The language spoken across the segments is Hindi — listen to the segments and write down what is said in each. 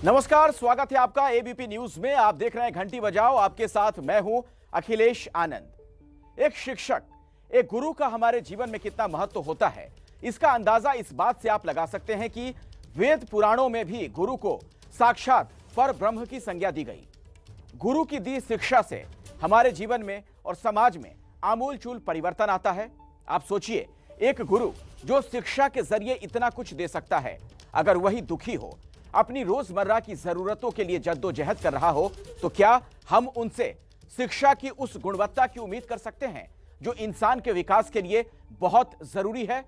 नमस्कार, स्वागत है आपका एबीपी न्यूज में। आप देख रहे हैं घंटी बजाओ, आपके साथ मैं हूं अखिलेश आनंद। एक शिक्षक, एक गुरु का हमारे जीवन में कितना महत्व होता है, इसका अंदाजा इस बात से आप लगा सकते हैं कि वेद पुराणों में भी गुरु को साक्षात पर ब्रह्म की संज्ञा दी गई। गुरु की दी शिक्षा से हमारे जीवन में और समाज में आमूलचूल परिवर्तन आता है। आप सोचिए, एक गुरु जो शिक्षा के जरिए इतना कुछ दे सकता है, अगर वही दुखी हो, अपनी रोजमर्रा की जरूरतों के लिए जद्दोजहद कर रहा हो, तो क्या हम उनसे शिक्षा की उस गुणवत्ता की उम्मीद कर सकते हैं जो इंसान के विकास के लिए बहुत जरूरी है?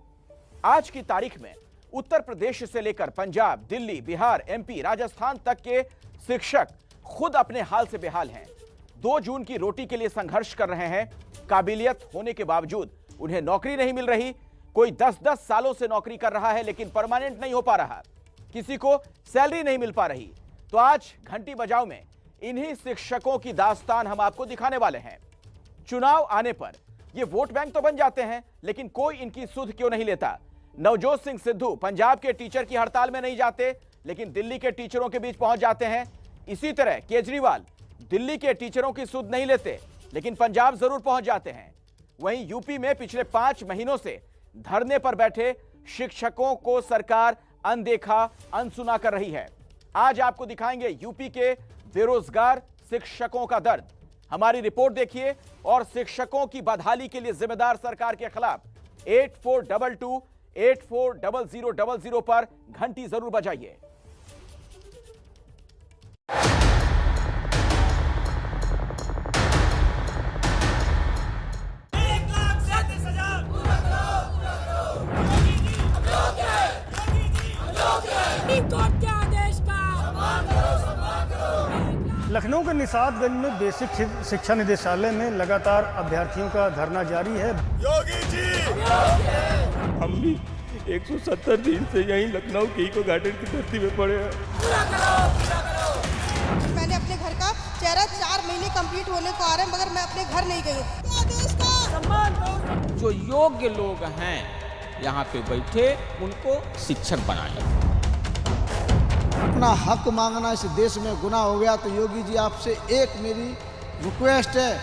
आज की तारीख में उत्तर प्रदेश से लेकर पंजाब, दिल्ली, बिहार, एमपी, राजस्थान तक के शिक्षक खुद अपने हाल से बेहाल हैं। 2 जून की रोटी के लिए संघर्ष कर रहे हैं। काबिलियत होने के बावजूद उन्हें नौकरी नहीं मिल रही। कोई 10-10 सालों से नौकरी कर रहा है लेकिन परमानेंट नहीं हो पा रहा, किसी को सैलरी नहीं मिल पा रही। तो आज घंटी बजाओ में इन्हीं शिक्षकों की दास्तान हम आपको दिखाने वाले हैं। चुनाव आने पर ये वोट बैंक तो बन जाते हैं, लेकिन कोई इनकी सुध क्यों नहीं लेता? नवजोत सिंह सिद्धू पंजाब के टीचर की हड़ताल में नहीं जाते, लेकिन दिल्ली के टीचरों के बीच पहुंच जाते हैं। इसी तरह केजरीवाल दिल्ली के टीचरों की सुध नहीं लेते, लेकिन पंजाब जरूर पहुंच जाते हैं। वहीं यूपी में पिछले 5 महीनों से धरने पर बैठे शिक्षकों को सरकार अनदेखा, अनसुना कर रही है। आज आपको दिखाएंगे यूपी के बेरोजगार शिक्षकों का दर्द। हमारी रिपोर्ट देखिए और शिक्षकों की बदहाली के लिए जिम्मेदार सरकार के खिलाफ 8422 840000 पर घंटी जरूर बजाइए। लखनऊ के निशातगंज में बेसिक शिक्षा निदेशालय में लगातार अभ्यर्थियों का धरना जारी है। योगी जी, हम भी 170 दिन से यहीं लखनऊ के इको गार्डन की धरती में पड़े हैं। मैंने अपने घर का चेहरा 4 महीने कंप्लीट होने को आ रहे हैं, मगर मैं अपने घर नहीं गई। जो योग्य लोग हैं यहाँ पे बैठे, उनको शिक्षक बनाए। अपना हक मांगना इस देश में गुनाह हो गया, तो योगी जी आपसे एक मेरी रिक्वेस्ट है,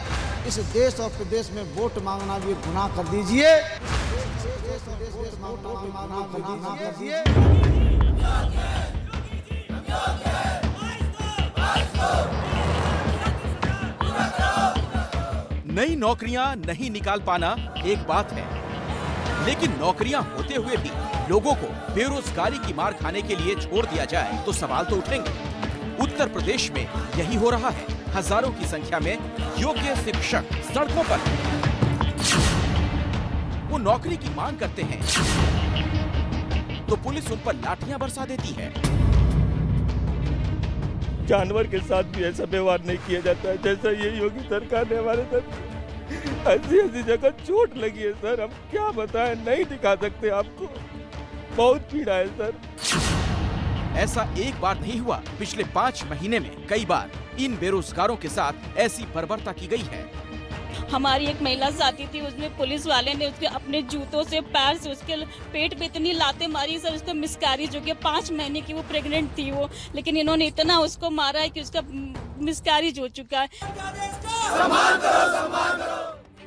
इस देश और प्रदेश में वोट मांगना भी गुनाह कर दीजिए। नई नौकरियां नहीं निकाल पाना एक बात है, लेकिन नौकरियां होते हुए भी लोगों को बेरोजगारी की मार खाने के लिए छोड़ दिया जाए तो सवाल तो उठेंगे। उत्तर प्रदेश में यही हो रहा है। हजारों की संख्या में योग्य शिक्षक सड़कों पर वो नौकरी की मांग करते हैं तो पुलिस उन पर लाठियां बरसा देती है। जानवर के साथ भी ऐसा व्यवहार नहीं किया जाता है जैसा ये योगी सरकार ने हमारे साथ। ऐसी जगह चोट लगी है सर, हम क्या बताएं, नहीं दिखा सकते आपको। बहुत पीड़ा है सर। ऐसा एक बार नहीं हुआ, पिछले 5 महीने में कई बार इन बेरोजगारों के साथ ऐसी बर्बरता की गई है। हमारी एक महिला साथी थी, उसमें पुलिस वाले ने उसके अपने जूतों से, पैर से उसके पेट पे इतनी लातें मारी सर, उसको मिसकैरेज हो गया। 5 महीने की वो प्रेग्नेंट थी वो, लेकिन इन्होंने इतना उसको मारा है कि उसका मिसकैरेज हो चुका है।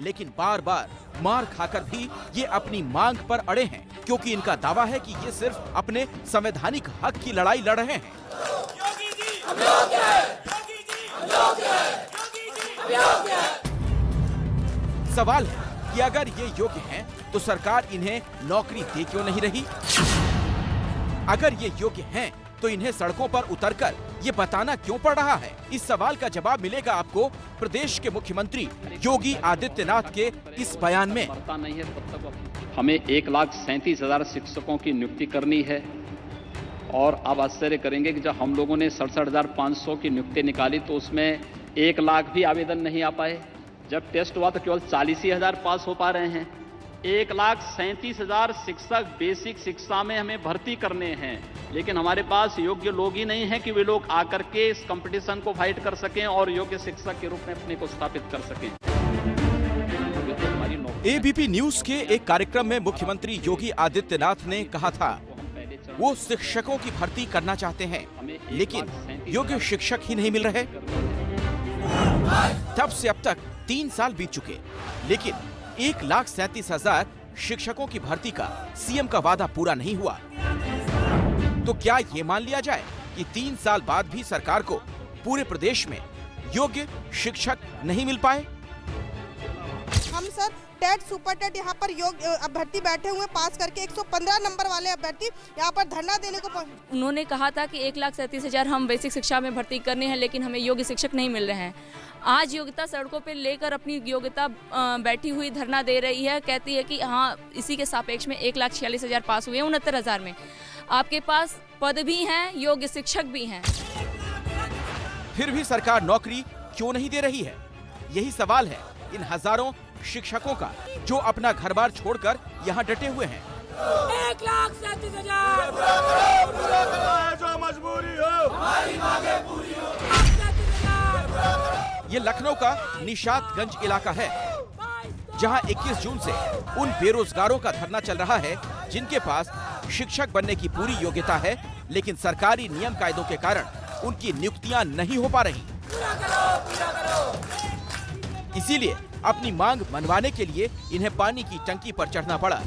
लेकिन बार बार मार खाकर भी ये अपनी मांग पर अड़े हैं, क्योंकि इनका दावा है कि ये सिर्फ अपने संवैधानिक हक की लड़ाई लड़ रहे हैं। सवाल है कि अगर ये योग्य हैं, तो सरकार इन्हें नौकरी दे क्यों नहीं रही? अगर ये योग्य हैं, तो इन्हें सड़कों पर उतरकर ये बताना क्यों पड़ रहा है? इस सवाल का जवाब मिलेगा आपको प्रदेश के मुख्यमंत्री योगी आदित्यनाथ के इस बयान में। हमें 1,37,000 शिक्षकों की नियुक्ति करनी है, और आप आश्चर्य करेंगे कि जब हम लोगों ने 67,500 की नियुक्ति निकाली तो उसमें 1 लाख भी आवेदन नहीं आ पाए। जब टेस्ट हुआ तो केवल 40,000 पास हो पा रहे हैं। 1,37,000 शिक्षक बेसिक शिक्षा में हमें भर्ती करने हैं, लेकिन हमारे पास योग्य लोग ही नहीं हैं कि वे लोग आकर के इस कंपटीशन को फाइट कर सकें और योग्य शिक्षक के रूप में अपने को स्थापित कर सकें। एबीपी न्यूज के एक कार्यक्रम में मुख्यमंत्री योगी आदित्यनाथ ने कहा था वो शिक्षकों की भर्ती करना चाहते हैं, लेकिन योग्य शिक्षक ही नहीं मिल रहे। तब से अब तक 3 साल बीत चुके, लेकिन 1,37,000 शिक्षकों की भर्ती का सीएम का वादा पूरा नहीं हुआ। तो क्या ये मान लिया जाए कि 3 साल बाद भी सरकार को पूरे प्रदेश में योग्य शिक्षक नहीं मिल पाए? हम सर टेट सुपर टेट यहाँ पर योग्य अभ्यर्थी बैठे हुए पास करके 115 नंबर वाले अभ्यर्थी यहाँ पर धरना देने को उन्होंने कहा था कि 1,37,000 हम बेसिक शिक्षा में भर्ती करने हैं, लेकिन हमें योग्य शिक्षक नहीं मिल रहे हैं। आज योग्यता सड़कों पे लेकर अपनी योग्यता बैठी हुई धरना दे रही है, कहती है कि हाँ इसी के सापेक्ष में 1,46,000 पास हुए हैं 69,000 में। आपके पास पद भी हैं, योग्य शिक्षक भी हैं, फिर भी सरकार नौकरी क्यों नहीं दे रही है? यही सवाल है इन हजारों शिक्षकों का जो अपना घर बार छोड़कर यहाँ डटे हुए हैं। 1,37,000 जो मजबूरी हो हमारी मांगे पूरी हो। ये लखनऊ का निशातगंज इलाका है, जहाँ 21 जून से उन बेरोजगारों का धरना चल रहा है जिनके पास शिक्षक बनने की पूरी योग्यता है, लेकिन सरकारी नियम कायदों के कारण उनकी नियुक्तियां नहीं हो पा रही। इसीलिए अपनी मांग मनवाने के लिए इन्हें पानी की टंकी पर चढ़ना पड़ा। 1,37,000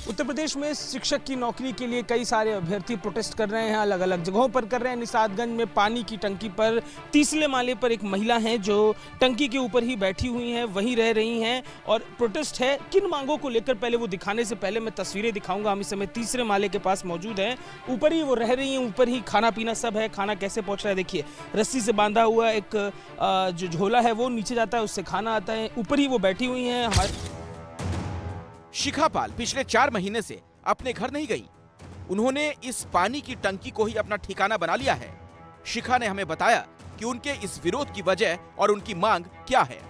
उत्तर प्रदेश में शिक्षक की नौकरी के लिए कई सारे अभ्यर्थी प्रोटेस्ट कर रहे हैं, अलग अलग जगहों पर कर रहे हैं। निशातगंज में पानी की टंकी पर 3रे माले पर एक महिला है जो टंकी के ऊपर ही बैठी हुई हैं, वहीं रह रही हैं और प्रोटेस्ट है। किन मांगों को लेकर पहले वो दिखाने से पहले मैं तस्वीरें दिखाऊंगा। हम इस समय 3रे माले के पास मौजूद हैं, ऊपर ही वो रह रही हैं, ऊपर ही खाना पीना सब है। खाना कैसे पहुँच रहा है देखिए, रस्सी से बांधा हुआ एक जो झोला है वो नीचे जाता है, उससे खाना आता है। ऊपर ही वो बैठी हुई हैं। हमारे शिखापाल पिछले 4 महीने से अपने घर नहीं गई। उन्होंने इस पानी की टंकी को ही अपना ठिकाना बना लिया है। शिखा ने हमें बताया कि उनके इस विरोध की वजह और उनकी मांग क्या है।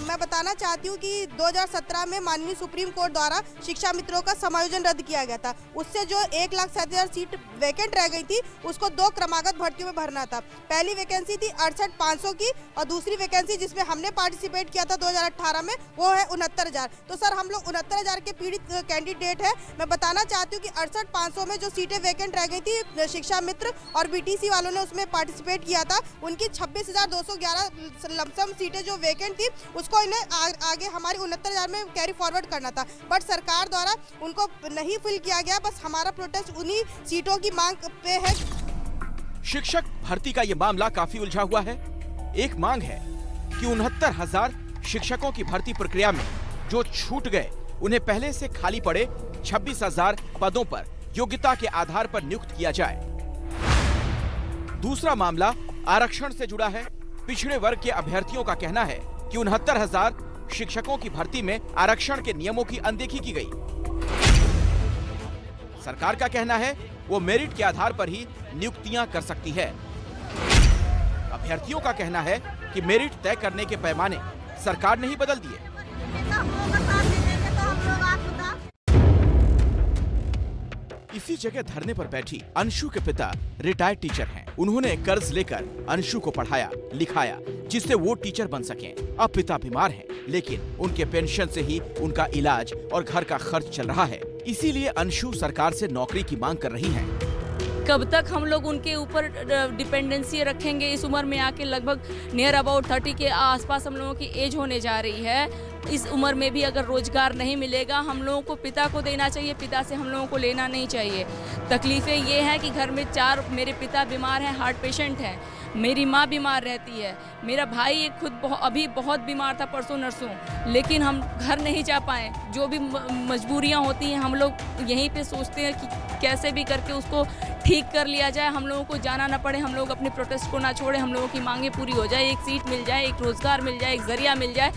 मैं बताना चाहती हूँ कि 2017 में माननीय सुप्रीम कोर्ट द्वारा शिक्षा मित्रों का समायोजन रद्द किया गया था। उससे जो 1,07,000 सीट वैकेंट रह गई थी उसको 2 क्रमागत भर्तियों में भरना था। पहली वैकेंसी थी 68,500 की और दूसरी वैकेंसी जिसमें हमने पार्टिसिपेट किया था 2018 में वो है 69,000। तो सर हम लोग 69,000 के पीड़ित कैंडिडेट है। मैं बताना चाहती हूँ कि 68,500 में जो सीटें वैकेंट रह गई थी शिक्षा मित्र और BTC वालों ने उसमें पार्टिसिपेट किया था। उनकी 26,211 लमसम सीटें जो वैकेंट थी उसको इन्हें आगे हमारी 69,000 में कैरी फॉरवर्ड करना था, बट सरकार द्वारा उनको नहीं फिल किया गया। बस हमारा प्रोटेस्ट उन्हीं सीटों की मांग पे है। शिक्षक भर्ती का ये मामला काफी उलझा हुआ है। एक मांग है कि 69,000 शिक्षकों की भर्ती प्रक्रिया में जो छूट गए उन्हें पहले से खाली पड़े 26,000 पदों पर योग्यता के आधार पर नियुक्त किया जाए। दूसरा मामला आरक्षण से जुड़ा है। पिछड़े वर्ग के अभ्यर्थियों का कहना है कि 69,000 शिक्षकों की भर्ती में आरक्षण के नियमों की अनदेखी की गई। सरकार का कहना है वो मेरिट के आधार पर ही नियुक्तियां कर सकती है। अभ्यर्थियों का कहना है कि मेरिट तय करने के पैमाने सरकार ने ही बदल दिए। इसी जगह धरने पर बैठी अंशु के पिता रिटायर्ड टीचर हैं। उन्होंने कर्ज लेकर अंशु को पढ़ाया लिखाया जिससे वो टीचर बन सकें। अब पिता बीमार हैं, लेकिन उनके पेंशन से ही उनका इलाज और घर का खर्च चल रहा है। इसीलिए अंशु सरकार से नौकरी की मांग कर रही हैं। कब तक हम लोग उनके ऊपर डिपेंडेंसी रखेंगे? इस उम्र में आके लगभग नियर अबाउट 30 के आसपास हम लोगों की एज होने जा रही है। इस उम्र में भी अगर रोजगार नहीं मिलेगा, हम लोगों को पिता को देना चाहिए, पिता से हम लोगों को लेना नहीं चाहिए। तकलीफें ये हैं कि घर में 4 मेरे पिता बीमार हैं, हार्ट पेशेंट हैं, मेरी माँ बीमार रहती है, मेरा भाई खुद अभी बहुत बीमार था परसों नरसों, लेकिन हम घर नहीं जा पाए। जो भी मजबूरियाँ होती हैं हम लोग यहीं पे सोचते हैं कि कैसे भी करके उसको ठीक कर लिया जाए, हम लोगों को जाना ना पड़े, हम लोग अपने प्रोटेस्ट को ना छोड़े, हम लोगों की मांगे पूरी हो जाए, एक सीट मिल जाए, एक रोजगार मिल जाए, एक जरिया मिल जाए।